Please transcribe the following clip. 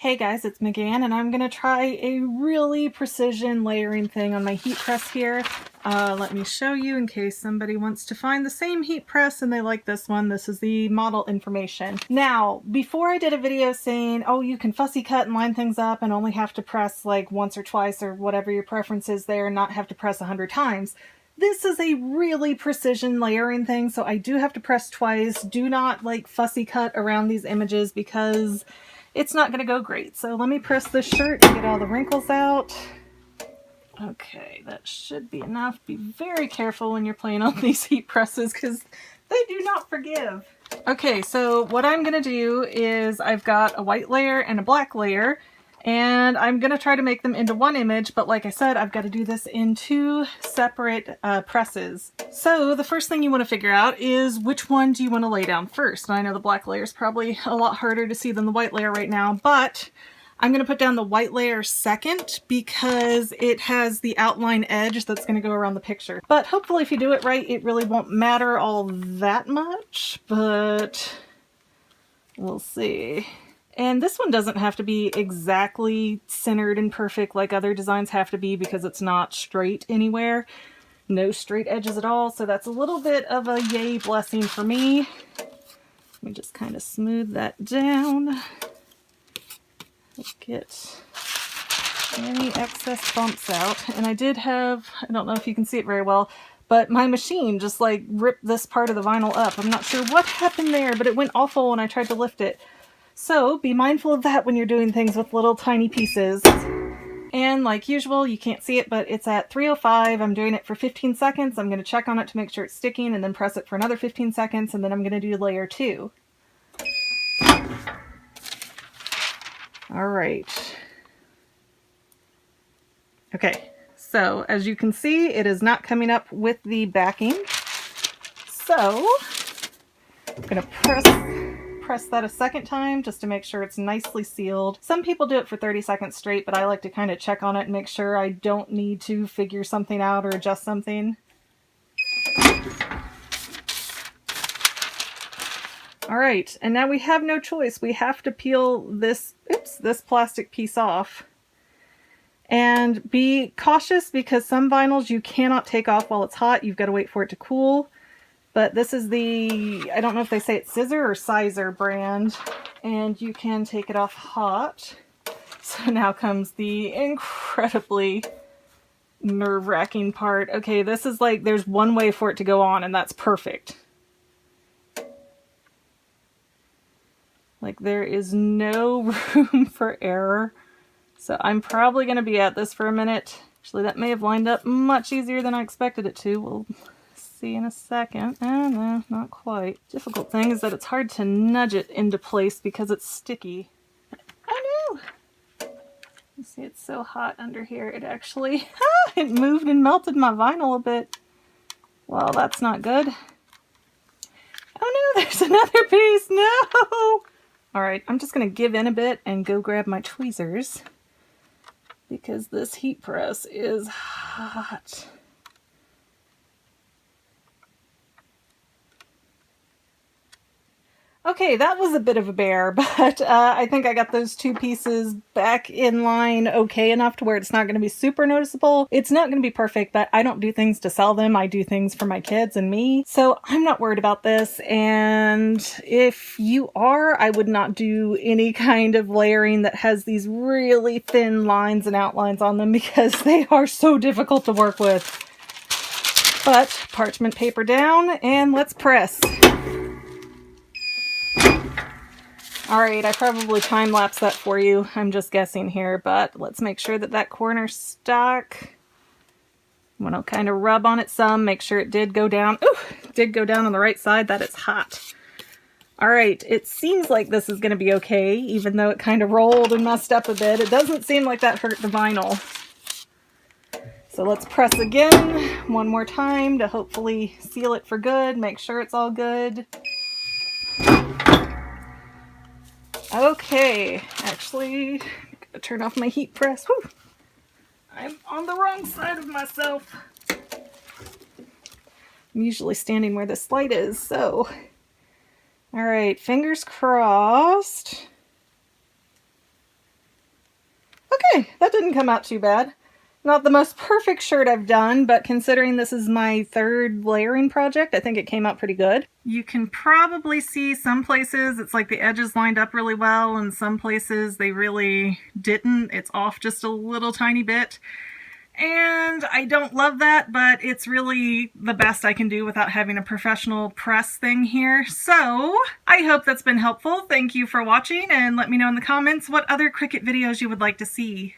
Hey guys, it's McGann, and I'm going to try a really precision layering thing on my heat press here. Let me show you in case somebody wants to find the same heat press and they like this one. This is the model information. Now, before I did a video saying, oh, you can fussy cut and line things up and only have to press like once or twice or whatever your preference is there and not have to press 100 times. This is a really precision layering thing, so I do have to press twice. Do not like fussy cut around these images because it's not going to go great. So let me press this shirt to get all the wrinkles out. Okay, that should be enough. Be very careful when you're playing on these heat presses because they do not forgive. Okay, so what I'm going to do is I've got a white layer and a black layer, and I'm going to try to make them into one image, but like I said, I've got to do this in two separate presses. So the first thing you want to figure out is which one do you want to lay down first. And I know the black layer is probably a lot harder to see than the white layer right now, but I'm going to put down the white layer second because it has the outline edge that's going to go around the picture. But hopefully if you do it right, it really won't matter all that much, but we'll see. And this one doesn't have to be exactly centered and perfect like other designs have to be because it's not straight anywhere. No straight edges at all, so that's a little bit of a yay blessing for me. Let me just kind of smooth that down. Get any excess bumps out. And I did have, I don't know if you can see it very well, but my machine just like ripped this part of the vinyl up. I'm not sure what happened there, but it went awful when I tried to lift it. So be mindful of that when you're doing things with little tiny pieces. And like usual, you can't see it, but it's at 305. I'm doing it for 15 seconds. I'm going to check on it to make sure it's sticking and then press it for another 15 seconds. And then I'm going to do layer 2. All right. Okay. So as you can see, it is not coming up with the backing. So I'm going to press that a second time just to make sure it's nicely sealed. Some people do it for 30 seconds straight, but I like to kind of check on it and make sure I don't need to figure something out or adjust something. All right, and now we have no choice. We have to peel this plastic piece off. And be cautious because some vinyls you cannot take off while it's hot. You've got to wait for it to cool. But this is the, I don't know if they say it's Siser or Siser brand, and you can take it off hot. So now comes the incredibly nerve-wracking part. Okay, this is like, there's one way for it to go on, and that's perfect. Like, there is no room for error. So I'm probably going to be at this for a minute. Actually, that may have lined up much easier than I expected it to. We'll see in a second. No, not quite. Difficult thing is that it's hard to nudge it into place because it's sticky. Oh no! You see, it's so hot under here. It actually, it moved and melted my vinyl a bit. Well, that's not good. Oh no, there's another piece. No! All right, I'm just going to give in a bit and go grab my tweezers because this heat press is hot. Okay, that was a bit of a bear, but I think I got those two pieces back in line okay enough to where it's not going to be super noticeable. It's not going to be perfect, but I don't do things to sell them. I do things for my kids and me, so I'm not worried about this. And if you are, I would not do any kind of layering that has these really thin lines and outlines on them because they are so difficult to work with. But parchment paper down and let's press. Alright, I probably time-lapse that for you. I'm just guessing here, but let's make sure that that corner's stuck. I'm going to kind of rub on it some, make sure it did go down. Ooh, it did go down on the right side. That is hot. Alright, it seems like this is going to be okay, even though it kind of rolled and messed up a bit. It doesn't seem like that hurt the vinyl. So let's press again one more time to hopefully seal it for good, make sure it's all good. Okay, actually, I'm gonna turn off my heat press. Whew. I'm on the wrong side of myself. I'm usually standing where this light is, so. Alright, fingers crossed. Okay, that didn't come out too bad. Not the most perfect shirt I've done, but considering this is my third layering project, I think it came out pretty good. You can probably see some places it's like the edges lined up really well, and some places they really didn't. It's off just a little tiny bit. And I don't love that, but it's really the best I can do without having a professional press thing here. So I hope that's been helpful. Thank you for watching, and let me know in the comments what other Cricut videos you would like to see.